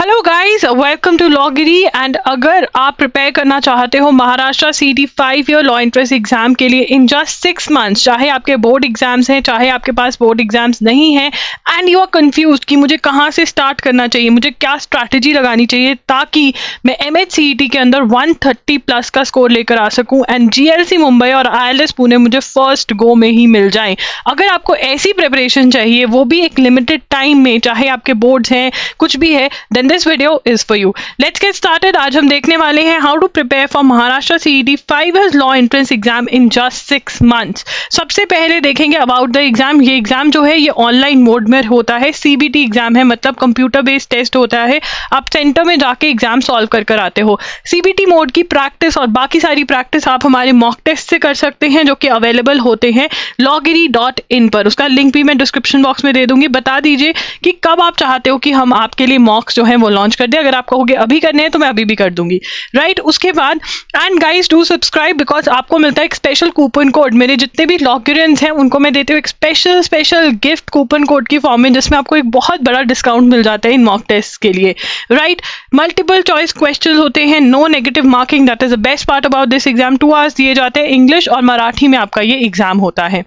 Hello guys, welcome to लॉगिरी। And अगर आप प्रिपेयर करना चाहते हो महाराष्ट्र सीटी 5 ईयर लॉ एंट्रेंस एग्जाम के लिए इन जस्ट 6 मंथ्स, चाहे आपके बोर्ड एग्जाम्स हैं चाहे आपके पास बोर्ड एग्जाम्स नहीं हैं, एंड यू आर कंफ्यूज्ड कि मुझे कहाँ से स्टार्ट करना चाहिए, मुझे क्या स्ट्रैटेजी लगानी चाहिए ताकि मैं MHCET के अंदर 130 प्लस का स्कोर लेकर आ सकूं एंड GLC मुंबई और ILS पुणे मुझे फर्स्ट गो में ही मिल जाए। अगर आपको ऐसी प्रिपरेशन चाहिए, वो भी एक लिमिटेड टाइम में, चाहे आपके बोर्ड्स हैं कुछ भी है, then this video is for you. Let's get started. आज हम देखने वाले हैं how to prepare for Maharashtra CET 5 years law entrance exam in just 6 months. सबसे पहले देखेंगे about the exam. ये एग्जाम जो है ये ऑनलाइन मोड में होता है, CBT एग्जाम है, मतलब कंप्यूटर बेस्ड टेस्ट होता है। आप सेंटर में जाके एग्जाम सॉल्व कर आते हो। CBT मोड की प्रैक्टिस और बाकी सारी प्रैक्टिस आप हमारे मॉक टेस्ट से कर सकते हैं, जो कि अवेलेबल होते हैं logiri.in पर। उसका लिंक भी मैं डिस्क्रिप्शन बॉक्स में दे दूंगी। बता दीजिए कि कब आप चाहते हो कि हम आपके लिए मॉक्स जो है वो लॉन्च कर दे। अगर आप कहोगे अभी करने हैं तो मैं अभी भी कर दूंगी, राइट। उसके बाद and guys do subscribe, because आपको मिलता है एक स्पेशल कूपन कोड। मेरे जितने भी लॉगिरियंस हैं उनको मैं देती हूँ एक स्पेशल गिफ्ट कूपन कोड की फॉर्म में, जिसमें आपको एक बहुत बड़ा डिस्काउंट मिल जाता है इन मॉक टेस्ट के लिए, राइट। मल्टीपल चॉइस क्वेश्चन होते हैं, no negative marking, that is the best part about this exam. 2 hours दिए जाते हैं, इंग्लिश और मराठी में आपका ये एग्जाम होता है।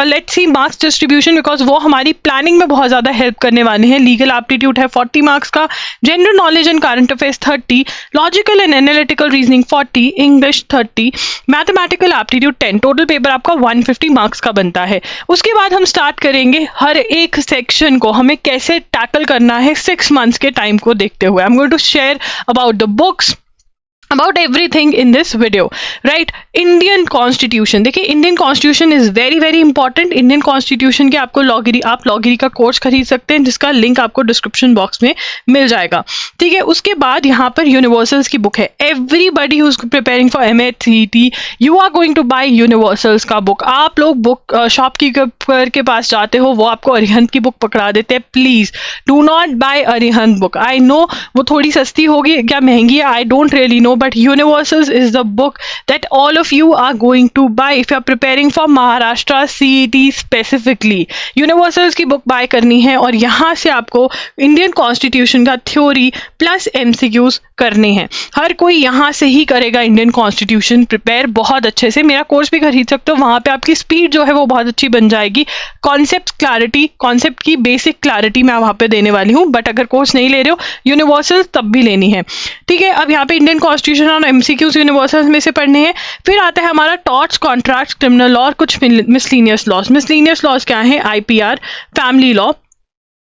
Let's see marks distribution, because वो हमारी प्लानिंग में बहुत ज्यादा हेल्प करने वाले हैं। लीगल एप्टीट्यूड है 40 मार्क्स का, general knowledge and current affairs 30, logical and analytical reasoning 40, English 30, mathematical aptitude 10। Total paper आपका 150 मार्क्स का बनता है। उसके बाद हम स्टार्ट करेंगे हर एक सेक्शन को हमें कैसे टैकल करना है 6 मंथ्स के टाइम को देखते हुए। I am going to share about the books, about everything in this video, right? Indian Constitution, देखिए Indian Constitution is very very important. Indian Constitution के आपको आप लॉगिरी का कोर्स खरीद सकते हैं, जिसका लिंक आपको डिस्क्रिप्शन बॉक्स में मिल जाएगा, ठीक है। उसके बाद यहाँ पर यूनिवर्सल्स की बुक है। Everybody who is preparing for MHCET, you are going to buy Universals का बुक। आप लोग बुक शॉपकीपर के पास जाते हो, वो आपको अरिहंत की बुक पकड़ा देते हैं। Please do not buy Arihant book. I know वो थोड़ी सस्ती होगी, क्या महंगी है, I don't really know, but Universals is the book that all of you are going to buy if you are preparing for Maharashtra CET specifically. Universals की book by करनी है और यहाँ से आपको इंडियन कॉन्स्टिट्यूशन का थ्योरी प्लस MCQs करने हैं। हर कोई यहाँ से ही करेगा इंडियन कॉन्स्टिट्यूशन प्रिपेयर बहुत अच्छे से। मेरा कोर्स भी खरीद सकते हो, वहाँ पे आपकी स्पीड जो है वो बहुत अच्छी बन जाएगी। कॉन्सेप्ट की बेसिक क्लैरिटी मैं वहाँ पे देने वाली हूँ, बट अगर कोर्स नहीं ले रहे हो यूनिवर्सल तब भी लेनी है, ठीक है। अब यहाँ पे इंडियन कॉन्स्टिट्यूशन और MCQs यूनिवर्सल्स में से पढ़ने हैं। फिर आता है हमारा टॉर्ट्स, कॉन्ट्रैक्ट्स, क्रिमिनल लॉ और कुछ मिसलीनियस लॉज। मिसलीनियस लॉज क्या है? IPR, family law.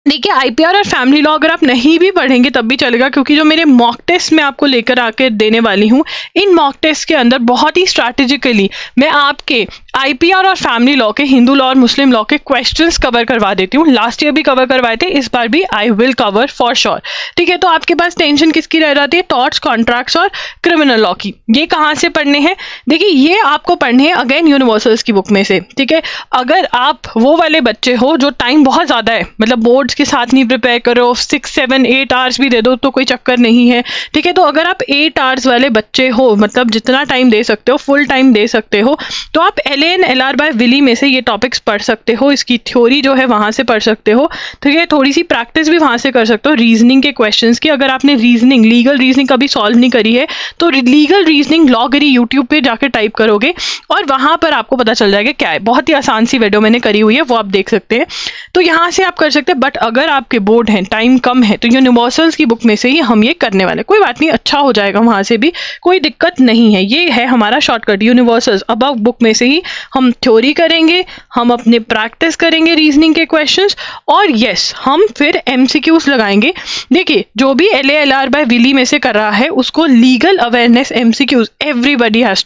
देखिए IPR और फैमिली लॉ अगर आप नहीं भी पढ़ेंगे तब भी चलेगा, क्योंकि जो मेरे मॉक टेस्ट में आपको लेकर आके देने वाली हूँ, इन मॉक टेस्ट के अंदर बहुत ही स्ट्रैटेजिकली मैं आपके IPR और फैमिली लॉ के, हिंदू लॉ और मुस्लिम लॉ के क्वेश्चंस कवर करवा देती हूँ। लास्ट ईयर भी कवर करवाए थे, इस बार भी I will cover for sure, ठीक है। तो आपके पास टेंशन किसकी रह जाती है? टॉर्ट्स, कॉन्ट्रैक्ट्स और क्रिमिनल लॉ की। ये कहाँ से पढ़ने हैं? देखिए ये आपको पढ़ने हैं अगेन यूनिवर्सल्स की बुक में से, ठीक है। अगर आप वो वाले बच्चे हो जो टाइम बहुत ज्यादा है, मतलब बोर्ड्स के साथ नहीं प्रिपेयर करो, 6, 7, 8 आवर्स भी दे दो तो कोई चक्कर नहीं है, ठीक है। तो अगर आप 8 आवर्स वाले बच्चे हो, मतलब जितना टाइम दे सकते हो, फुल टाइम दे सकते हो, तो आप LAN/LR बाय विली में से ये टॉपिक्स पढ़ सकते हो। इसकी थ्योरी जो है वहां से पढ़ सकते हो, ठीक है। थोड़ी सी प्रैक्टिस भी वहां से कर सकते हो रीजनिंग के क्वेश्चंस की। अगर आपने लीगल रीजनिंग कभी सॉल्व नहीं करी है तो लीगल रीजनिंग लॉगिरी यूट्यूब पे जाकर टाइप करोगे और वहां पर आपको पता चल जाएगा क्या है। बहुत ही आसान सी वीडियो मैंने करी हुई है, वो आप देख सकते हैं। तो यहाँ से आप कर सकते हैं, बट अगर आपके बोर्ड हैं, टाइम कम है, तो यूनिवर्सल्स की बुक में से ही हम ये करने वाले। कोई बात नहीं, अच्छा हो जाएगा, वहां से भी कोई दिक्कत नहीं है। ये है हमारा शॉर्टकट, यूनिवर्सल्स अबव बुक में से ही हम थ्योरी करेंगे, हम अपने प्रैक्टिस करेंगे रीजनिंग के क्वेश्चंस, और यस हम फिर MCQs लगाएंगे। देखिए जो भी LALR बाय विली में से कर रहा है उसको legal awareness MCQs everybody has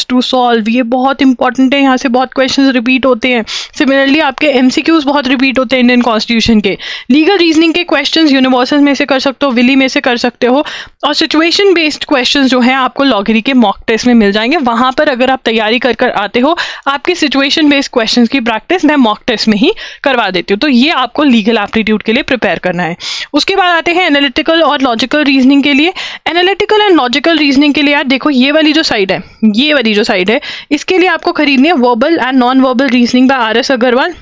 to solve, ये बहुत इंपॉर्टेंट है। यहाँ से बहुत क्वेश्चंस रिपीट होते हैं। सिमिलरली आपके MCQs बहुत रिपीट होते हैं इंडियन कॉन्स्टिट्यूशन के। लीगल रीजनिंग के क्वेश्चंस यूनिवर्सल में से कर सकते हो, विली में से कर सकते हो, और सिचुएशन बेस्ड क्वेश्चंस जो हैं आपको लॉगिरी के मॉक टेस्ट में मिल जाएंगे। वहां पर अगर आप तैयारी कर आते हो, आपके सिचुएशन बेस्ड क्वेश्चंस की प्रैक्टिस मैं मॉक टेस्ट में ही करवा देती हूँ। तो ये आपको लीगल एप्टीट्यूड के लिए प्रिपेयर करना है। उसके बाद आते हैं एनालिटिकल और लॉजिकल रीजनिंग के लिए। एनालिटिकल एंड लॉजिकल रीजनिंग के लिए यार देखो ये वाली जो साइड है, इसके लिए आपको खरीदनी है verbal and non verbal reasoning by RS Agarwal.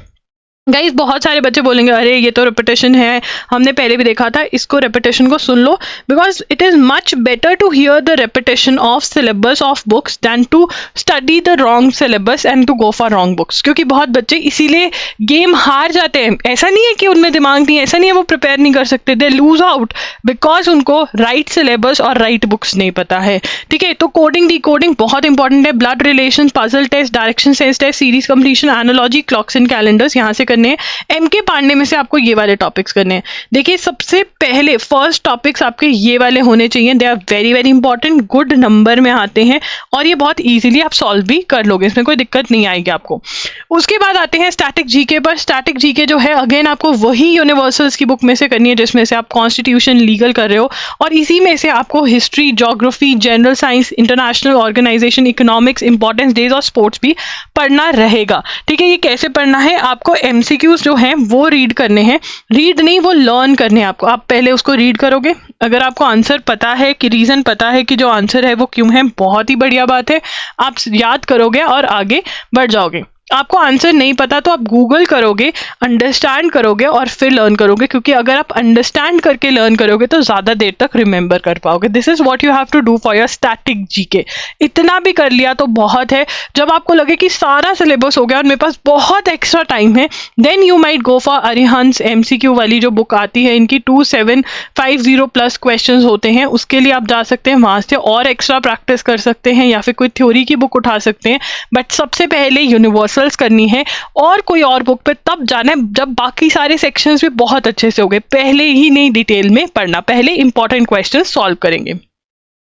Guys बहुत सारे बच्चे बोलेंगे अरे ये तो रिपीटेशन है, हमने पहले भी देखा था, इसको रिपीटेशन को सुन लो, because it is much better to hear the repetition of syllabus of books than to study the wrong syllabus and to go for wrong books. क्योंकि बहुत बच्चे इसीलिए गेम हार जाते हैं। ऐसा नहीं है कि उनमें दिमाग नहीं है, ऐसा नहीं है वो प्रिपेयर नहीं कर सकते, दे लूज आउट बिकॉज उनको राइट सिलेबस और राइट बुक्स नहीं पता है। ठीक है, तो कोडिंग डी कोडिंग बहुत इंपॉर्टेंट है। Blood relation, puzzle test, direction sense test, series completion, analogy, clocks and calendars यहाँ से करने हैं। एमके पांडे में से आपको ये वाले टॉपिक्स करने हैं। देखिए सबसे पहले फर्स्ट टॉपिक्स आपके ये वाले होने चाहिए, they are very very important, good number में आते हैं और ये बहुत इजीली आप सॉल्व भी कर लोगे, इसमें कोई दिक्कत नहीं आएगी आपको। उसके बाद आते हैं स्टैटिक जीके पर। स्टैटिक जीके जो है अगेन आपको वही यूनिवर्सल्स की बुक में से करनी है जिसमें से आप कॉन्स्टिट्यूशन, लीगल कर रहे हो, और इसी में से आपको history, geography, general science, international organisation, economics, importance days और स्पोर्ट्स भी पढ़ना रहेगा। ठीक है, ये कैसे पढ़ना है, आपको एमसीक्यूज जो हैं वो रीड करने हैं, रीड नहीं वो लर्न करने हैं आपको। आप पहले उसको रीड करोगे, अगर आपको आंसर पता है कि रीजन पता है कि जो आंसर है वो क्यों है, बहुत ही बढ़िया बात है, आप याद करोगे और आगे बढ़ जाओगे। आपको आंसर नहीं पता तो आप गूगल करोगे, अंडरस्टैंड करोगे और फिर लर्न करोगे, क्योंकि अगर आप अंडरस्टैंड करके लर्न करोगे तो ज़्यादा देर तक रिमेंबर कर पाओगे। This is what you have to do for your static GK. इतना भी कर लिया तो बहुत है। जब आपको लगे कि सारा सिलेबस हो गया और मेरे पास बहुत एक्स्ट्रा टाइम है, then you might go for Arihant's MCQ वाली जो बुक आती है, इनकी 2750 प्लस क्वेश्चन होते हैं, उसके लिए आप जा सकते हैं, वहाँ से और एक्स्ट्रा प्रैक्टिस कर सकते हैं या फिर कोई थ्योरी की बुक उठा सकते हैं। बट सबसे पहले यूनिवर्सल करनी है और कोई और बुक पे तब जाना है जब बाकी सारे सेक्शंस भी बहुत अच्छे से हो गए। पहले ही नहीं डिटेल में पढ़ना, पहले इंपॉर्टेंट क्वेश्चन सॉल्व करेंगे।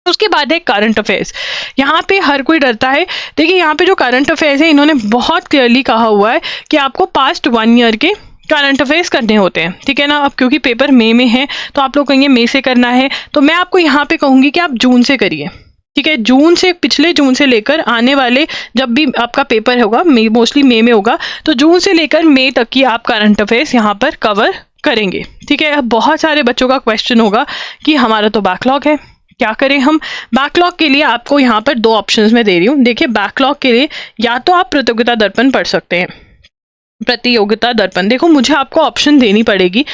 उसके बाद है करंट अफेयर्स। यहाँ पे हर कोई डरता है। देखिए यहाँ पे जो करंट अफेयर्स है इन्होंने बहुत क्लियरली कहा हुआ है कि आपको पास्ट 1 ईयर के करंट अफेयर्स करने होते हैं। ठीक है ना, अब क्योंकि पेपर मई में है तो आप लोग कहेंगे मई से करना है, तो मैं आपको यहाँ पे कहूंगी कि आप जून से करिए। ठीक है, जून से, पिछले जून से लेकर आने वाले जब भी आपका पेपर होगा, मोस्टली मई में होगा, तो जून से लेकर मई तक की आप करंट अफेयर्स यहाँ पर कवर करेंगे। ठीक है, अब बहुत सारे बच्चों का क्वेश्चन होगा कि हमारा तो बैकलॉग है, क्या करें हम। बैकलॉग के लिए आपको यहाँ पर 2 ऑप्शंस में दे रही हूँ। देखिए बैकलॉग के लिए या तो आप प्रतियोगिता दर्पण पढ़ सकते हैं। प्रतियोगिता दर्पण, देखो मुझे आपको ऑप्शन देनी पड़ेगी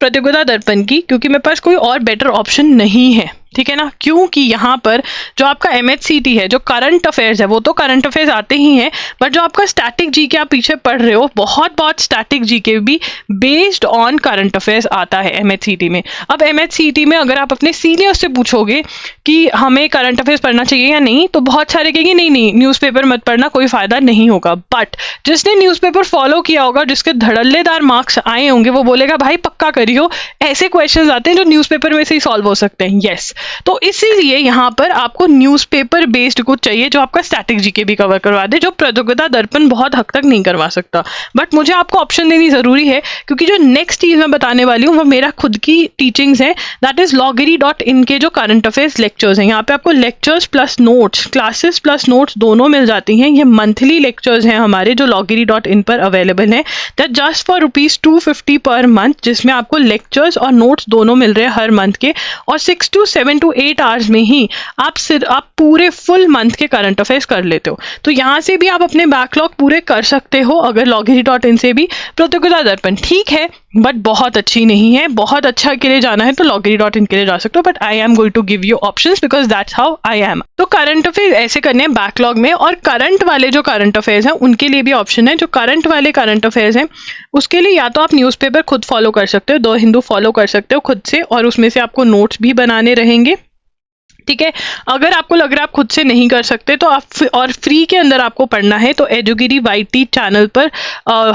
प्रतियोगिता दर्पण की, क्योंकि मेरे पास कोई और बेटर ऑप्शन नहीं है। ठीक है ना, क्योंकि यहाँ पर जो आपका MHCT है, जो करंट अफेयर्स है, वो तो करंट अफेयर्स आते ही हैं, बट जो आपका स्टैटिक जीके आप पीछे पढ़ रहे हो, बहुत स्टैटिक जीके भी बेस्ड ऑन करंट अफेयर्स आता है MHCT में। अब MHCT में अगर आप अपने सीनियर से पूछोगे कि हमें करंट अफेयर्स पढ़ना चाहिए या नहीं, तो बहुत सारे कहेंगे नहीं न्यूज़पेपर मत पढ़ना, कोई फायदा नहीं होगा। बट जिसने न्यूज़पेपर फॉलो किया होगा, जिसके धड़ल्लेदार मार्क्स आए होंगे, वो बोलेगा भाई पक्का करियो, ऐसे क्वेश्चंस आते हैं जो न्यूज़पेपर में से ही सॉल्व हो सकते हैं। यस, तो इसीलिए यहाँ पर आपको न्यूज़पेपर बेस्ड कुछ चाहिए जो आपका स्टैटिक जीके भी कवर करवा दे, जो प्रतियोगिता दर्पण बहुत हद तक नहीं करवा सकता। बट मुझे आपको ऑप्शन देनी जरूरी है, क्योंकि जो नेक्स्ट चीज मैं बताने वाली हूँ वो मेरा खुद की टीचिंग्स है, दैट इज loggery.in के जो करंट अफेयर्स लेक्चर्स हैं। यहाँ पे आपको lectures plus notes, classes plus notes दोनों मिल जाती हैं। ये मंथली लेक्चर्स हैं हमारे जो loggery.in पर अवेलेबल हैं, that just for ₹250 per month, जिसमें आपको लेक्चर्स और नोट्स दोनों मिल रहे हैं हर मंथ के, और 6 to 7 to 8 आवर्स में ही आप पूरे फुल मंथ के करंट अफेयर्स कर लेते हो। तो यहाँ से भी आप अपने बैकलॉग पूरे कर सकते हो अगर loggery.in से भी। प्रतियोगिता दर्पण ठीक है बट बहुत अच्छी नहीं है, बहुत अच्छा के लिए जाना है तो loggery.in के लिए जा सकते हो, but I am going to give you options because that's how I am. तो करंट अफेयर्स ऐसे करने हैं बैकलॉग में, और करंट वाले जो करंट अफेयर्स हैं उनके लिए भी ऑप्शन है। जो करंट वाले करंट अफेयर्स हैं उसके लिए या तो आप न्यूज़पेपर खुद फॉलो कर सकते हो, द हिंदू फॉलो कर सकते हो खुद से, और उसमें से आपको नोट्स भी बनाने रहेंगे। ठीक है, अगर आपको लग रहा है आप खुद से नहीं कर सकते तो आप और फ्री के अंदर आपको पढ़ना है तो एजुगिरी YT चैनल पर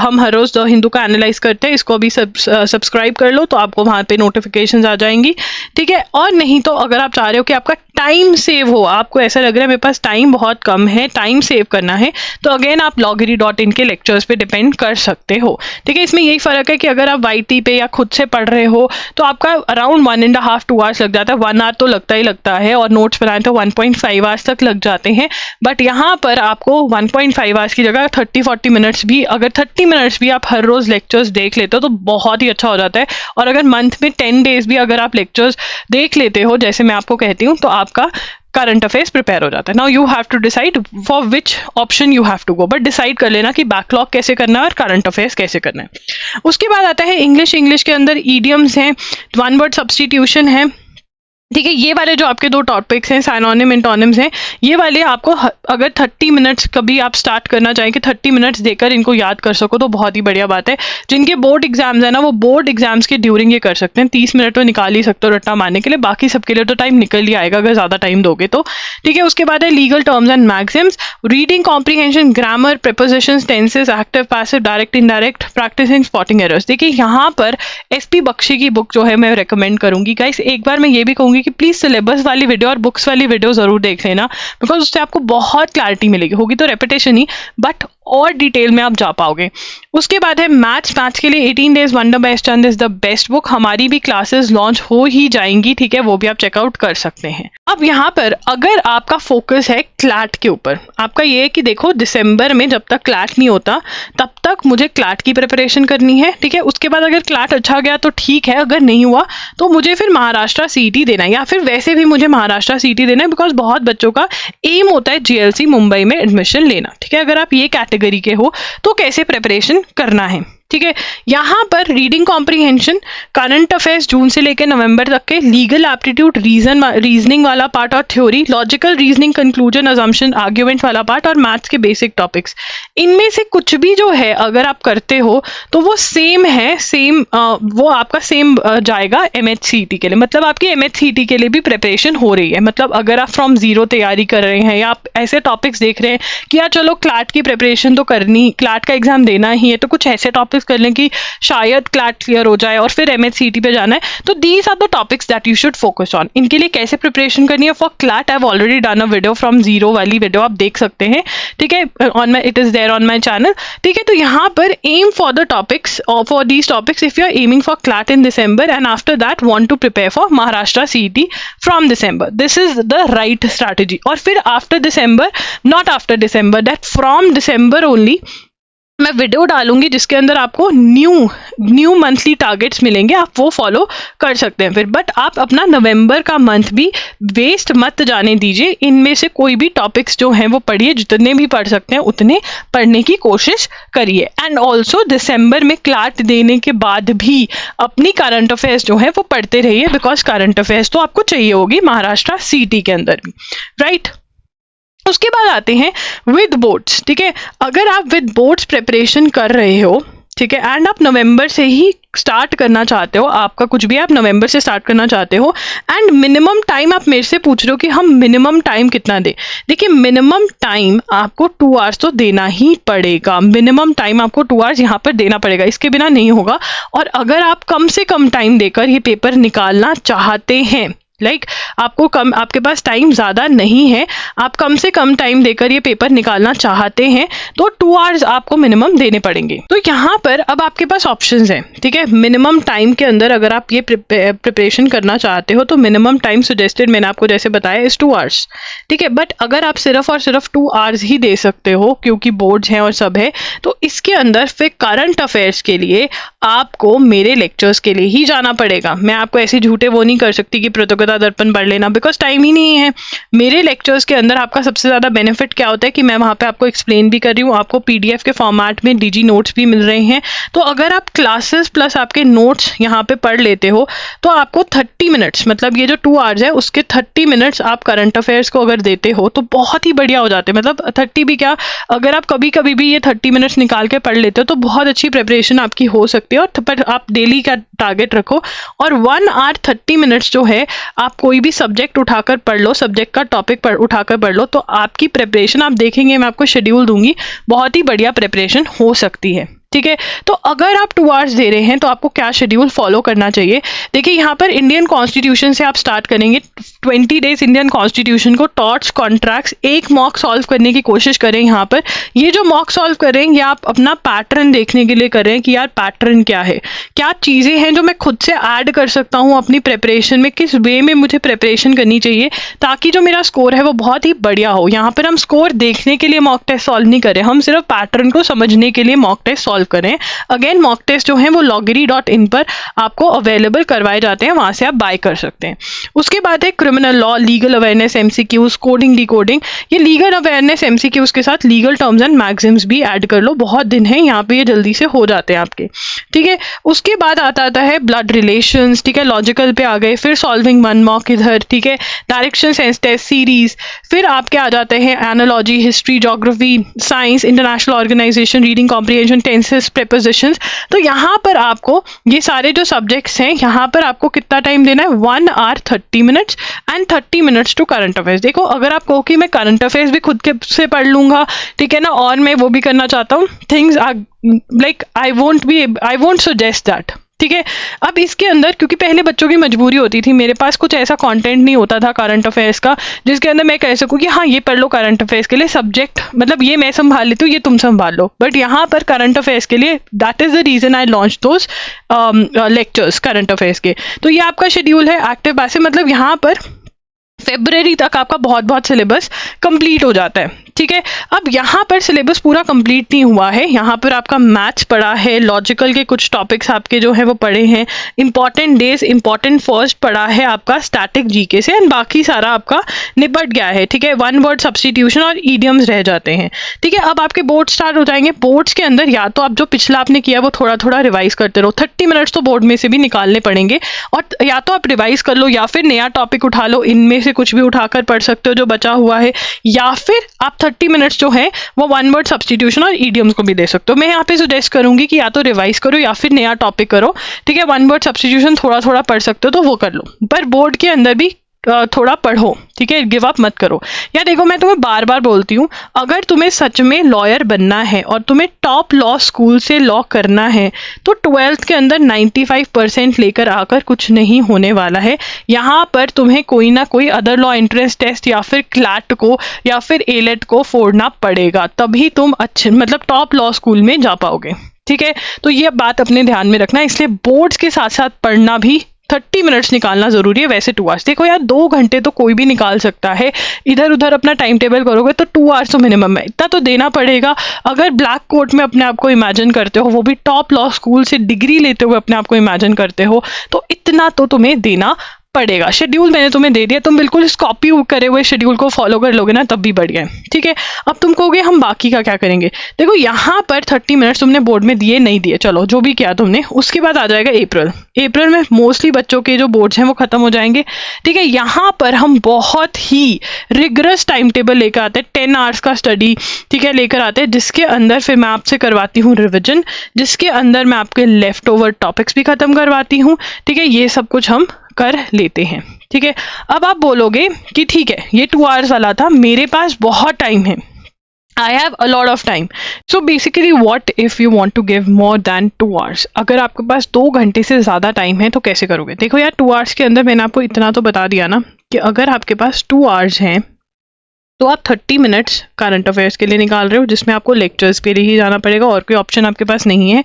हम हर रोज द हिंदू का एनालाइज करते हैं, इसको भी सब्सक्राइब कर लो तो आपको वहाँ पे नोटिफिकेशंस आ जाएंगी। ठीक है, और नहीं तो अगर आप चाह रहे हो कि आपका टाइम सेव हो, आपको ऐसा लग रहा है मेरे पास टाइम बहुत कम है, टाइम सेव करना है, तो अगेन आप loggery.in के लेक्चर्स पे डिपेंड कर सकते हो। ठीक है, इसमें यही फर्क है कि अगर आप YT पे या खुद से पढ़ रहे हो तो आपका अराउंड 1.5 to 2 आवर्स लग जाता है। 1 आवर तो लगता ही लगता है, और नोट्स बनाए तो 1.5 आवर्स तक लग जाते हैं। बट यहाँ पर आपको 1.5 आवर्स की जगह 30-40 मिनट्स भी, अगर 30 मिनट्स भी आप हर रोज लेक्चर्स देख लेते हो तो बहुत ही अच्छा हो जाता है। और अगर मंथ में 10 डेज भी अगर आप लेक्चर्स देख लेते हो, जैसे मैं आपको कहती हूँ, तो आपका करंट अफेयर्स प्रिपेयर हो जाता है। Now you have to decide for which option you have to go, but decide कर लेना कि बैकलॉग कैसे करना है और करंट अफेयर्स कैसे करना है। उसके बाद आता है इंग्लिश के अंदर ईडियम्स हैं, वन वर्ड सब्स्टिट्यूशन है, ठीक है। ये वाले जो आपके दो टॉपिक्स हैं, साइनोनिम एंटोनिम्स हैं, ये वाले आपको अगर 30 मिनट्स कभी आप स्टार्ट करना चाहें कि 30 मिनट्स देकर इनको याद कर सको तो बहुत ही बढ़िया बात है। जिनके बोर्ड एग्जाम्स है ना, वो बोर्ड एग्जाम्स के ड्यूरिंग ये कर सकते हैं, 30 मिनट तो निकाल ही सकते हो रट्टा मारने के लिए, बाकी सबके लिए तो टाइम निकल ही आएगा अगर ज़्यादा टाइम दोगे तो, ठीक है। उसके बाद है legal terms and maxims, reading comprehension, grammar, prepositions, tenses, active passive, direct indirect, practising spotting errors. देखिए यहाँ पर SP बख्शी की बुक जो है मैं रिकमेंड करूंगी गाइस। एक बार मैं ये भी कहूंगी कि प्लीज सिलेबस वाली वीडियो और बुक्स वाली वीडियो जरूर देख लेना, बिकॉज उससे आपको बहुत क्लैरिटी मिलेगी, होगी तो रेपिटेशन ही बट और डिटेल में आप जा पाओगे। उसके बाद है मैथ्स के लिए 18 days wonder best Chand is the best book. हमारी भी क्लासेस लॉन्च हो ही जाएंगी, ठीक है, वो भी आप चेकआउट कर सकते हैं। अब यहाँ पर अगर आपका फोकस है क्लैट के ऊपर, आपका ये है कि देखो दिसंबर में जब तक क्लैट नहीं होता तब तक मुझे क्लैट की प्रिपरेशन करनी है, ठीक है। उसके बाद अगर क्लैट अच्छा गया तो ठीक है, अगर नहीं हुआ तो मुझे फिर महाराष्ट्र CET देना है, या फिर वैसे भी मुझे महाराष्ट्र CET देना है, बिकॉज बहुत बच्चों का एम होता है JLC मुंबई में एडमिशन लेना, ठीक है। अगर आप ये कैटेगरी के हो तो कैसे प्रिपरेशन करना है, ठीक है। यहाँ पर रीडिंग कॉम्प्रीहेंशन, करंट अफेयर्स जून से लेकर नवंबर तक के, लीगल एप्टीट्यूड, रीजनिंग वाला पार्ट और theory, logical reasoning, conclusion, assumption, argument वाला पार्ट और मैथ्स के बेसिक टॉपिक्स। इनमें से कुछ भी जो है अगर आप करते हो तो वो सेम है, वो आपका सेम जाएगा MHCET के लिए, मतलब आपकी MHCET के लिए भी प्रिपरेशन हो रही है। मतलब अगर आप फ्रॉम जीरो तैयारी कर रहे हैं या आप ऐसे टॉपिक्स देख रहे हैं कि यार चलो क्लैट की प्रिपरेशन तो करनी, क्लैट का एग्जाम देना ही है, तो कुछ ऐसे टॉपिक्स कर लें कि शायद क्लैट क्लियर हो जाए और फिर MHCET पे जाना है, तो these are the topics that you should focus on. इनके लिए कैसे प्रिपरेशन करनी है for CLAT, I have already done a video from zero वाली वीडियो, आप देख सकते हैं, ठीक है, on my, it is there on my channel, ठीक है। तो यहाँ पर aim for the topics, for these topics if you are aiming for CLAT in December and after that want to prepare for Maharashtra CET from December, this is the right strategy. और फिर after December, not after December, that from December only मैं video डालूंगी जिसके अंदर आपको new monthly targets मिलेंगे, आप वो फॉलो कर सकते हैं फिर। बट आप अपना नवंबर का मंथ भी वेस्ट मत जाने दीजिए, इनमें से कोई भी टॉपिक्स जो हैं वो पढ़िए, जितने भी पढ़ सकते हैं उतने पढ़ने की कोशिश करिए। एंड ऑल्सो दिसंबर में क्लैट देने के बाद भी अपनी करंट अफेयर्स जो है वो पढ़ते रहिए, बिकॉज करंट अफेयर्स तो आपको चाहिए होगी महाराष्ट्र CET के अंदर भी, राइट। उसके बाद आते हैं विद बोर्ड्स, ठीक है। अगर आप विद बोर्ड्स प्रिपरेशन कर रहे हो, ठीक है, एंड आप नवंबर से ही स्टार्ट करना चाहते हो, आपका कुछ भी आप नवंबर से स्टार्ट करना चाहते हो, एंड मिनिमम टाइम आप मेरे से पूछ रहे हो कि हम मिनिमम टाइम कितना दें। देखिए मिनिमम टाइम आपको 2 आवर्स तो देना ही पड़ेगा, मिनिमम टाइम आपको 2 आवर्स यहाँ पर देना पड़ेगा, इसके बिना नहीं होगा। और अगर आप कम से कम टाइम देकर ये पेपर निकालना चाहते हैं, आपके पास टाइम ज़्यादा नहीं है, आप कम से कम टाइम देकर ये पेपर निकालना चाहते हैं, तो 2 आवर्स आपको मिनिमम देने पड़ेंगे। तो यहाँ पर अब आपके पास ऑप्शंस हैं, ठीक है। मिनिमम टाइम के अंदर अगर आप ये प्रिपरेशन करना चाहते हो तो मिनिमम टाइम सजेस्टेड मैंने आपको जैसे बताया इस 2 आवर्स, ठीक है। बट अगर आप सिर्फ और सिर्फ 2 आवर्स ही दे सकते हो क्योंकि बोर्ड्स हैं और सब है, तो इसके अंदर फिर करंट अफेयर्स के लिए आपको मेरे लेक्चर्स के लिए ही जाना पड़ेगा। मैं आपको ऐसे झूठे वो नहीं कर सकती कि प्रतियोगिता दर्पण पढ़ लेना, बिकॉज टाइम ही नहीं है। मेरे लेक्चर्स के अंदर आपका सबसे ज्यादा बेनिफिट क्या होता है कि मैं वहां पे आपको एक्सप्लेन भी कर रही हूँ, आपको PDF के फॉर्मेट में DG नोट्स भी मिल रहे हैं। तो अगर आप क्लासेस प्लस आपके नोट्स यहाँ पे पढ़ लेते हो तो आपको 30 मिनट्स, मतलब ये जो 2 आवर्स है उसके 30 मिनट्स आप करंट अफेयर्स को अगर देते हो तो बहुत ही बढ़िया हो जाते हैं। मतलब 30 भी क्या, अगर आप कभी कभी भी ये 30 मिनट्स निकाल के पढ़ लेते हो तो बहुत अच्छी प्रिपरेशन आपकी हो सकती है। और पर आप डेली का टारगेट रखो और 1 आवर 30 मिनट्स जो है आप कोई भी सब्जेक्ट उठाकर पढ़ लो, सब्जेक्ट का टॉपिक उठाकर पढ़ लो, तो आपकी प्रिपरेशन आप देखेंगे, मैं आपको शेड्यूल दूंगी, बहुत ही बढ़िया प्रिपरेशन हो सकती है, ठीक है। तो अगर आप 2 आवर्स दे रहे हैं तो आपको क्या शेड्यूल फॉलो करना चाहिए। देखिए यहाँ पर इंडियन कॉन्स्टिट्यूशन से आप स्टार्ट करेंगे, 20 डेज इंडियन कॉन्स्टिट्यूशन को, टॉर्च, कॉन्ट्रैक्ट्स, एक मॉक सॉल्व करने की कोशिश करें। यहाँ पर ये जो मॉक सॉल्व करेंगे आप अपना पैटर्न देखने के लिए करें कि यार पैटर्न क्या है, क्या चीज़ें हैं जो मैं खुद से ऐड कर सकता हूँ अपनी प्रिपरेशन में, किस वे में मुझे प्रिपरेशन करनी चाहिए ताकि जो मेरा स्कोर है वो बहुत ही बढ़िया हो। यहाँ पर हम स्कोर देखने के लिए मॉक टेस्ट सॉल्व नहीं करें, हम सिर्फ पैटर्न को समझने के लिए मॉक टेस्ट सॉल्व सॉल्व करें। अगेन मॉक टेस्ट जो है वो loggery.in पर आपको अवेलेबल करवाए जाते हैं, वहां से आप बाय कर सकते हैं। उसके बाद है criminal law, legal awareness MCQs, coding decoding. ये लीगल अवेयरनेस MCQs के साथ लीगल टर्म्स एंड मैगजिम्स भी ऐड कर लो, बहुत दिन है यहाँ पे, ये जल्दी से हो जाते हैं आपके, ठीक है। उसके बाद आता है ब्लड रिलेशंस, ठीक है, लॉजिकल पे आ गए, फिर सॉल्विंग वन मॉक इधर, ठीक है, डायरेक्शन सेंस टेस्ट सीरीज, फिर आपके आ जाते हैं analogy, history, geography, science, international organisation, reading comprehension, tenses, prepositions. तो यहाँ पर आपको ये सारे जो सब्जेक्ट्स हैं यहाँ पर आपको कितना टाइम देना है, 1 hour 30 minutes and 30 minutes to current affairs. देखो अगर आप कहो कि मैं करंट अफेयर्स भी खुद के से पढ़ लूंगा, ठीक है ना, और मैं वो भी करना चाहता हूँ, things are like I won't suggest that, ठीक है। अब इसके अंदर क्योंकि पहले बच्चों की मजबूरी होती थी, मेरे पास कुछ ऐसा कंटेंट नहीं होता था करंट अफेयर्स का जिसके अंदर मैं कह सकूं कि हाँ ये पढ़ लो करंट अफेयर्स के लिए, सब्जेक्ट मतलब ये मैं संभाल लेती हूँ, ये तुम संभाल लो। बट यहाँ पर करंट अफेयर्स के लिए that is the reason I launch those lectures current affairs के। तो ये आपका शेड्यूल है एक्टिव पैसिव, मतलब यहाँ पर फरवरी तक आपका बहुत सिलेबस कंप्लीट हो जाता है, ठीक है। अब यहाँ पर सिलेबस पूरा कंप्लीट नहीं हुआ है, यहाँ पर आपका मैथ्स पढ़ा है, लॉजिकल के कुछ टॉपिक्स आपके जो है वो पढ़े हैं, इंपॉर्टेंट डेज, इंपॉर्टेंट फर्स्ट पढ़ा है आपका स्टैटिक जीके से, एंड बाकी सारा आपका निपट गया है, ठीक है। वन वर्ड सब्स्टिट्यूशन और ईडियम्स रह जाते हैं, ठीक है। अब आपके बोर्ड स्टार्ट हो जाएंगे। बोर्ड्स के अंदर या तो आप जो पिछला आपने किया वो थोड़ा रिवाइज करते रहो, 30 मिनट्स तो बोर्ड में से भी निकालने पड़ेंगे, और या तो आप रिवाइज कर लो या फिर नया टॉपिक उठा लो, इनमें से कुछ भी उठाकर पढ़ सकते हो जो बचा हुआ है, या फिर आप 30 मिनट्स जो है वो वन वर्ड सब्स्टिट्यूशन और ईडियम्स को भी दे सकते हो। मैं यहाँ पे सजेस्ट करूंगी कि या तो रिवाइज करो या फिर नया टॉपिक करो, ठीक है। वन वर्ड सब्स्टिट्यूशन थोड़ा पढ़ सकते हो तो वो कर लो, पर बोर्ड के अंदर भी थोड़ा पढ़ो, ठीक है, गिव अप मत करो। या देखो मैं तुम्हें बार बार बोलती हूँ, अगर तुम्हें सच में लॉयर बनना है और तुम्हें टॉप लॉ स्कूल से लॉ करना है तो 12th के अंदर 95% लेकर आकर कुछ नहीं होने वाला है। यहाँ पर तुम्हें कोई ना कोई अदर लॉ एंट्रेंस टेस्ट या फिर क्लैट को या फिर एलेट को फोड़ना पड़ेगा, तभी तुम अच्छे मतलब टॉप लॉ स्कूल में जा पाओगे, ठीक है। तो ये बात अपने ध्यान में रखना, इसलिए बोर्ड्स के साथ साथ पढ़ना भी 30 मिनट्स निकालना जरूरी है। वैसे 2 आवर्स, देखो यार 2 घंटे तो कोई भी निकाल सकता है, इधर उधर अपना टाइम टेबल करोगे तो 2 आवर्स तो मिनिमम है, इतना तो देना पड़ेगा। अगर ब्लैक कोट में अपने आप को इमेजिन करते हो, वो भी टॉप लॉ स्कूल से डिग्री लेते हुए अपने आप को इमेजिन करते हो, तो इतना तो तुम्हें देना पड़ेगा। शेड्यूल मैंने तुम्हें दे दिया, तुम बिल्कुल इस कॉपी करे हुए शेड्यूल को फॉलो कर लोगे ना तब भी बढ़िया है, ठीक है। अब तुम कहोगे हम बाकी का क्या करेंगे, देखो यहाँ पर 30 मिनट्स तुमने बोर्ड में दिए नहीं दिए, चलो जो भी किया तुमने। उसके बाद आ जाएगा अप्रैल में मोस्टली बच्चों के जो बोर्ड्स हैं वो खत्म हो जाएंगे, ठीक है। यहाँ पर हम बहुत ही रिगरस टाइम टेबल लेकर आते हैं, 10 आवर्स का स्टडी, ठीक है, लेकर आते हैं, जिसके अंदर फिर मैं आपसे करवाती हूँ रिविजन, जिसके अंदर मैं आपके लेफ्ट ओवर टॉपिक्स भी खत्म करवाती हूँ, ठीक है। ये सब कुछ हम कर लेते हैं, ठीक है। अब आप बोलोगे कि ठीक है ये 2 आवर्स वाला था, मेरे पास बहुत टाइम है, I have a lot of time. So basically what if you want to give more than 2 hours? अगर आपके पास 2 घंटे से ज़्यादा टाइम है तो कैसे करोगे। देखो यार 2 आवर्स के अंदर मैंने आपको इतना तो बता दिया ना कि अगर आपके पास 2 आवर्स हैं तो आप 30 मिनट्स करंट अफेयर्स के लिए निकाल रहे हो, जिसमें आपको लेक्चर्स के लिए ही जाना पड़ेगा और कोई ऑप्शन आपके पास नहीं है,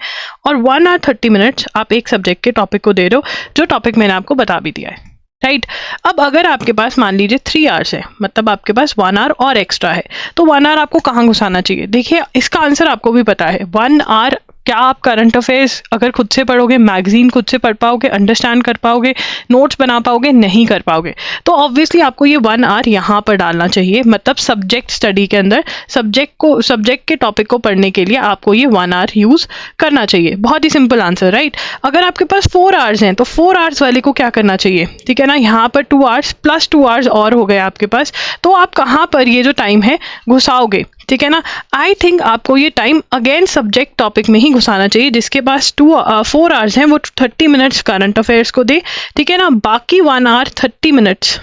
और 1 hour 30 मिनट्स आप एक सब्जेक्ट के टॉपिक को दे रहे हो, जो टॉपिक मैंने आपको बता भी दिया है, राइट। अब अगर आपके पास मान लीजिए 3 आवर्स है, मतलब आपके पास 1 hour और एक्स्ट्रा है, तो 1 hour आपको कहाँ घुसाना चाहिए। देखिए इसका आंसर आपको भी पता है, 1 hour क्या आप करंट अफेयर्स अगर खुद से पढ़ोगे, मैगजीन खुद से पढ़ पाओगे, अंडरस्टैंड कर पाओगे, नोट्स बना पाओगे, नहीं कर पाओगे। तो ऑब्वियसली आपको ये 1 hour यहाँ पर डालना चाहिए, मतलब सब्जेक्ट स्टडी के अंदर सब्जेक्ट के टॉपिक को पढ़ने के लिए आपको ये 1 hour यूज करना चाहिए। बहुत ही सिंपल आंसर, राइट। अगर आपके पास 4 hours हैं तो 4 hours वाले को क्या करना चाहिए, ठीक है ना। यहाँ पर 2 hours प्लस 2 hours और हो गए आपके पास, तो आप कहाँ पर ये जो टाइम है घुसाओगे, ठीक है ना। आई थिंक आपको ये टाइम अगेन सब्जेक्ट टॉपिक में ही घुसाना चाहिए। जिसके पास 4 hours हैं वो 30 मिनट्स करंट अफेयर्स को दे, ठीक है ना। बाकी 1 hour 30 मिनट्स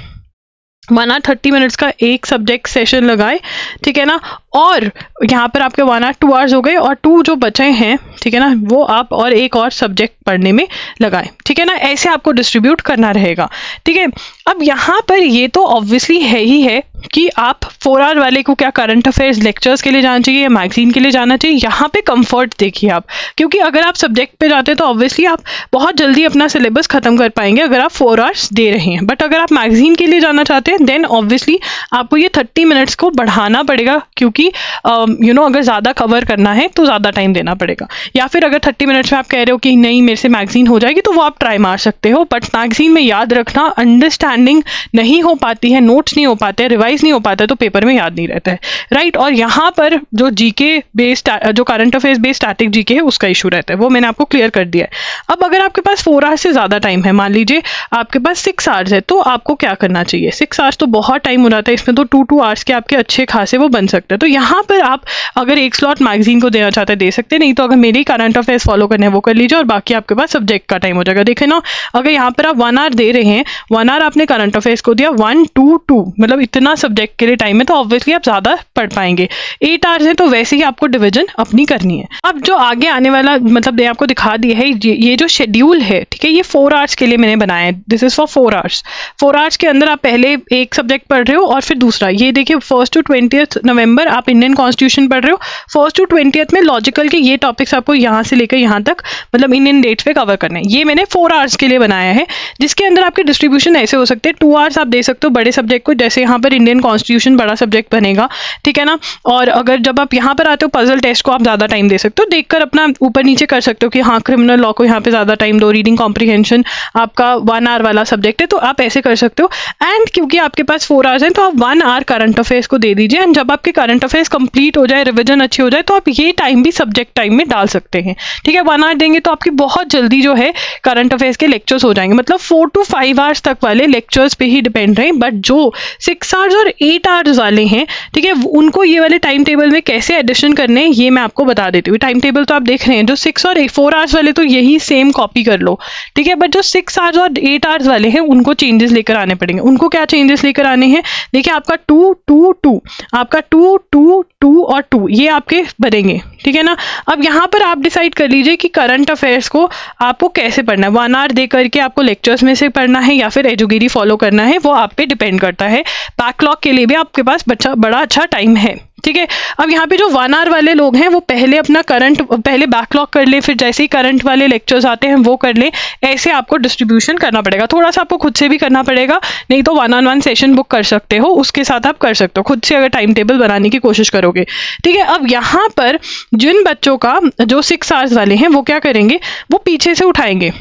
1 hour 30 मिनट्स का एक सब्जेक्ट सेशन लगाए, ठीक है ना। और यहाँ पर आपके 1 hour 2 hours हो गए, और 2 जो बचे हैं, ठीक है ना, वो आप और एक और सब्जेक्ट पढ़ने में लगाएं, ठीक है ना। ऐसे आपको डिस्ट्रीब्यूट करना रहेगा, ठीक है। अब यहाँ पर ये तो ऑब्वियसली है ही है कि आप 4 hour वाले को क्या करंट अफेयर्स लेक्चर्स के लिए जाना चाहिए या मैगजीन के लिए जाना चाहिए। यहाँ पे कंफर्ट देखिए आप, क्योंकि अगर आप सब्जेक्ट पे जाते हैं तो ऑब्वियसली आप बहुत जल्दी अपना सिलेबस खत्म कर पाएंगे अगर आप 4 hours दे रहे हैं। बट अगर आप मैगजीन के लिए जाना चाहते हैं देन ऑब्वियसली आपको ये 30 मिनट्स को बढ़ाना पड़ेगा, क्योंकि क्योंकि अगर ज़्यादा कवर करना है तो ज़्यादा टाइम देना पड़ेगा। या फिर अगर 30 मिनट्स में आप कह रहे हो कि नहीं मेरे से मैगजीन हो जाएगी, तो वो आप ट्राई मार सकते हो। बट मैगजीन में याद रखना, अंडरस्टैंडिंग नहीं हो पाती है, नोट्स नहीं हो पाते, रिवाइज नहीं हो पाता है, तो पेपर में याद नहीं रहता है, राइट। और यहाँ पर जो जीके बेस्ड, जो current affairs based static GK है, उसका इशू रहता है, वो मैंने आपको क्लियर कर दिया है। अब अगर आपके पास 4 आवर्स से ज़्यादा टाइम है, मान लीजिए आपके पास 6 आवर्स है, तो आपको क्या करना चाहिए? 6 आवर्स तो बहुत टाइम हो जाता है, इसमें तो 2 आवर्स के आपके अच्छे खासे वो बन सकते हैं। तो यहाँ पर आप अगर एक स्लॉट मैगजीन को देना चाहते हैं दे सकते हैं, नहीं तो अगर मेरी करंट अफेयर्स फॉलो करने हैं वो कर लीजिए, और बाकी आपके पास सब्जेक्ट का टाइम हो जाएगा। देखें ना, अगर यहाँ पर आप 1 आवर दे रहे हैं, 1 आवर आपने करंट अफेयर्स को दिया, 1 2 2 मतलब इतना सब्जेक्ट के लिए टाइम है, तो ऑब्वियसली आप ज़्यादा पढ़ पाएंगे। 8 आवर्स है तो वैसे ही आपको डिवीजन अपनी करनी है। अब जो आगे आने वाला मतलब आपको दिखा दिया है, ये जो शेड्यूल है, ठीक है, ये 4 आवर्स के लिए मैंने बनाया है। This is for 4 hours. 4 hours के अंदर आप पहले एक सब्जेक्ट पढ़ रहे हो और फिर दूसरा। ये देखिए 1 to 20 नवंबर आप इंडियन कॉन्स्टिट्यूशन पढ़ रहे हो। 1 to 20 में लॉजिकल के ये टॉपिक्स आपको यहाँ से लेकर यहाँ तक मतलब इंडियन डेट्स पे कवर करने हैं। ये मैंने 4 आवर्स के लिए बनाया है, जिसके अंदर आपके डिस्ट्रीब्यूशन ऐसे हो सकते हैं। 2 आवर्स आप दे सकते हो बड़े सब्जेक्ट को, जैसे यहाँ पर इंडियन कॉन्स्टिट्यूशन बड़ा सब्जेक्ट बनेगा, ठीक है ना। और अगर जब आप यहाँ पर आते हो पजल टेस्ट को आप ज़्यादा टाइम दे सकते हो, देखकर अपना ऊपर नीचे कर सकते हो कि हाँ क्रिमिनल लॉ को यहाँ पे ज़्यादा टाइम दो, रीडिंग कॉम्प्रीहेंशन आपका 1 आवर वाला सब्जेक्ट है, तो आप ऐसे कर सकते हो। एंड क्योंकि आपके पास 4 आवर्स हैं, तो आप 1 आवर करंट अफेयर्स को दे दीजिए। एंड जब आपके करंट अफेयर्स कंप्लीट हो जाए, रिविजन अच्छी हो जाए, तो आप ये टाइम भी सब्जेक्ट टाइम में डाल सकते हैं, ठीक है। 1 आवर देंगे तो आपकी बहुत जल्दी जो है करंट अफेयर्स के लेक्चर्स हो जाएंगे। मतलब 4 to 5 आवर्स तक वाले लेक्चर्स पे ही डिपेंड रहे। बट जो 6 आवर्स और 8 आवर्स वाले हैं, ठीक है, उनको ये वाले टाइम टेबल में कैसे एडिशन करने हैं ये मैं आपको बता देती हूँ। टाइम टेबल तो आप देख रहे हैं, जो 6 और 4 आवर्स वाले तो यही सेम कॉपी कर लो, ठीक है। बट जो 6 आवर्स और 8 आवर्स वाले हैं उनको चेंजेस लेकर आने पड़ेंगे। उनको क्या चेंजेस लेकर आने हैं? देखिए आपका 2 2 2, आपका 2 2 2 और 2 ये आपके बनेंगे, ठीक है ना। अब यहाँ पर आप डिसाइड कर लीजिए कि करंट अफेयर्स को आपको कैसे पढ़ना है। 1 आवर दे करके आपको लेक्चर्स में से पढ़ना है या फिर एजुगिरी फॉलो करना है, वो आप पे डिपेंड करता है। बैकलॉग के लिए भी आपके पास बड़ा अच्छा टाइम है, ठीक है। अब यहाँ पे जो 1 आवर वाले लोग हैं वो पहले अपना पहले बैकलॉग कर ले, फिर जैसे ही करंट वाले लेक्चर्स आते हैं वो कर ले। ऐसे आपको डिस्ट्रीब्यूशन करना पड़ेगा। थोड़ा सा आपको खुद से भी करना पड़ेगा, नहीं तो 1-on-1 सेशन बुक कर सकते हो, उसके साथ आप कर सकते हो खुद से अगर टाइम टेबल बनाने की कोशिश करोगे, ठीक है। अब यहाँ पर जिन बच्चों का जो 6 आवर्स वाले हैं वो क्या करेंगे, वो पीछे से उठाएंगे,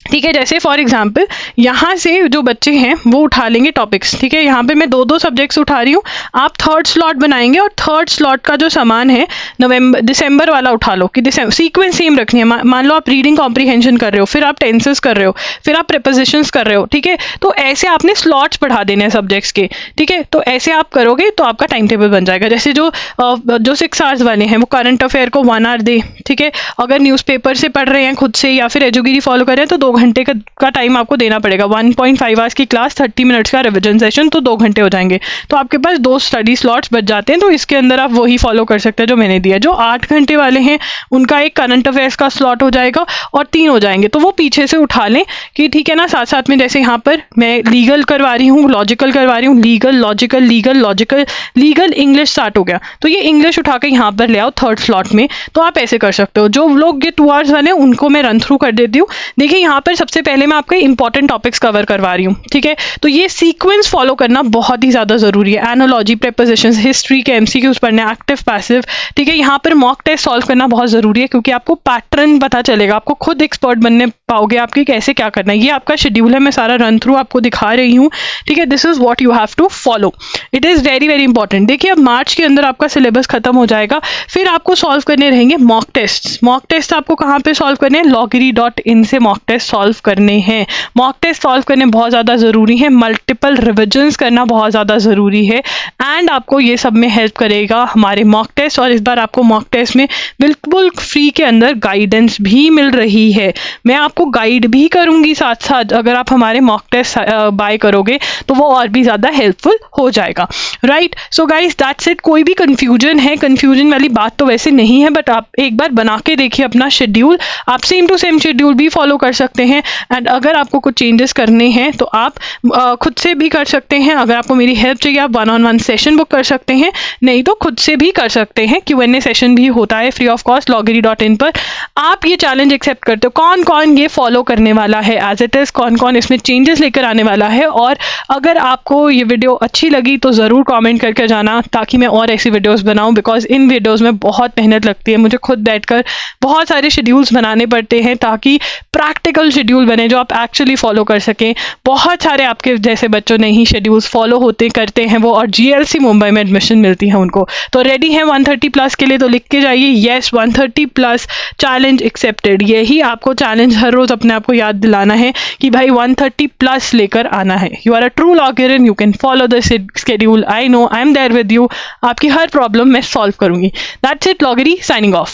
ठीक है। जैसे फॉर एग्जाम्पल यहाँ से जो बच्चे हैं वो उठा लेंगे टॉपिक्स, ठीक है। यहाँ पे मैं 2-2 सब्जेक्ट्स उठा रही हूँ, आप 3rd स्लॉट बनाएंगे और 3rd स्लॉट का जो सामान है दिसंबर वाला उठा लो, कि सीक्वेंस सेम रखनी है। मान लो आप रीडिंग कॉम्प्रीहेंशन कर रहे हो, फिर आप टेंसेस कर रहे हो, फिर आप प्रीपोजिशंस कर रहे हो, ठीक है। तो ऐसे आपने स्लॉट्स बढ़ा देने हैं सब्जेक्ट्स के, ठीक है। तो ऐसे आप करोगे तो आपका टाइम टेबल बन जाएगा। जैसे जो 6 आवर्स वाले हैं वो करंट अफेयर को 1 आवर दे, ठीक है। अगर न्यूज़पेपर से पढ़ रहे हैं खुद से या फिर एजुगिरी फॉलो कर रहे हैं तो 2 घंटे का टाइम आपको देना पड़ेगा। 1.5 आवर्स की क्लास, 30 मिनट्स का रिविजन सेशन, तो 2 घंटे हो जाएंगे। तो आपके पास 2 स्टडी स्लॉट्स बच जाते हैं। तो इसके अंदर आप वही फॉलो कर सकते हैं जो मैंने दिया। जो 8 घंटे वाले हैं उनका एक करंट अफेयर्स का स्लॉट हो जाएगा और 3 हो जाएंगे, तो वो पीछे से उठा लें कि ठीक है ना। साथ साथ में जैसे यहाँ पर मैं लीगल करवा रही हूँ, लॉजिकल करवा रही हूँ, legal logical legal logical legal English start हो गया, तो ये इंग्लिश उठा के यहाँ पर ले आओ 3rd स्लॉट में। तो आप ऐसे कर सकते हो। जो लोग ये 2 आवर्स वाले हैं उनको मैं रन थ्रू कर देती हूँ। देखिए यहाँ पर सबसे पहले मैं आपके इंपॉर्टेंट टॉपिक्स कवर करवा रही हूँ, ठीक है। तो ये सीक्वेंस फॉलो करना बहुत ही ज्यादा जरूरी है। एनोलॉजी, प्रीपोजिशंस, हिस्ट्री के एमसीक्यूज पढ़ने, एक्टिव पैसिव, ठीक है। यहाँ पर मॉक टेस्ट सॉल्व करना बहुत जरूरी है, क्योंकि आपको पैटर्न पता चलेगा, आपको खुद एक्सपर्ट बनने पाओगे आपकी कैसे क्या करना है। ये आपका शेड्यूल है, मैं सारा रन थ्रू आपको दिखा रही हूँ, ठीक है। This is what you have to follow, it is very very important. देखिए अब मार्च के अंदर आपका सिलेबस खत्म हो जाएगा, फिर आपको सॉल्व करने रहेंगे मॉक टेस्ट। मॉक टेस्ट आपको कहाँ पे सॉल्व करने हैं? loggery.in से मॉक टेस्ट सॉल्व करने हैं। मॉक टेस्ट सॉल्व करने बहुत ज़्यादा ज़रूरी है। मल्टीपल रिविजन्स करना बहुत ज़्यादा ज़रूरी है। एंड आपको ये सब में हेल्प करेगा हमारे मॉक टेस्ट। और इस बार आपको मॉक टेस्ट में बिल्कुल फ्री के अंदर गाइडेंस भी मिल रही है। मैं आपको गाइड भी करूँगी साथ साथ। अगर आप हमारे मॉक टेस्ट बाय करोगे तो वो और भी ज़्यादा हेल्पफुल हो जाएगा, right. So guys that's it. कोई भी कन्फ्यूजन है, कन्फ्यूजन वाली बात तो वैसे नहीं है, बट आप एक बार बना के देखिए अपना शेड्यूल। आप सेम टू सेम शेड्यूल भी फॉलो कर सकते सकते हैं। एंड अगर आपको कुछ चेंजेस करने हैं तो आप खुद से भी कर सकते हैं। अगर आपको मेरी हेल्प चाहिए आप 1-on-1 सेशन बुक कर सकते हैं, नहीं तो खुद से भी कर सकते हैं। Q&A सेशन भी होता है फ्री ऑफ कॉस्ट loggery.in पर। आप ये चैलेंज एक्सेप्ट करते हो, कौन कौन ये फॉलो करने वाला है एज इट इज़, कौन कौन इसमें चेंजेस लेकर आने वाला है। और अगर आपको ये वीडियो अच्छी लगी तो ज़रूर कमेंट करके जाना ताकि मैं और ऐसी वीडियोस बनाऊं, बिकॉज इन वीडियोस में बहुत मेहनत लगती है। मुझे खुद बैठकर बहुत सारे शेड्यूल्स बनाने पड़ते हैं ताकि प्रैक्टिकल शेड्यूल बने जो आप एक्चुअली फॉलो कर सकें। बहुत सारे आपके जैसे बच्चों ने ही शेड्यूल्स फॉलो करते हैं वो, और GLC मुंबई में एडमिशन मिलती है उनको। तो रेडी हैं 130+ के लिए तो लिख के जाइए येस 130+ चैलेंज एक्सेप्टेड। यही आपको चैलेंज हर रोज अपने आप को याद दिलाना है कि भाई 130+ लेकर आना है। यू आर अ ट्रू लॉगरियन, you can follow the schedule. I know, I am there with you. आपकी हर प्रॉब्लम मैं सॉल्व करूंगी। दैट्स इट, लॉगरी साइनिंग ऑफ।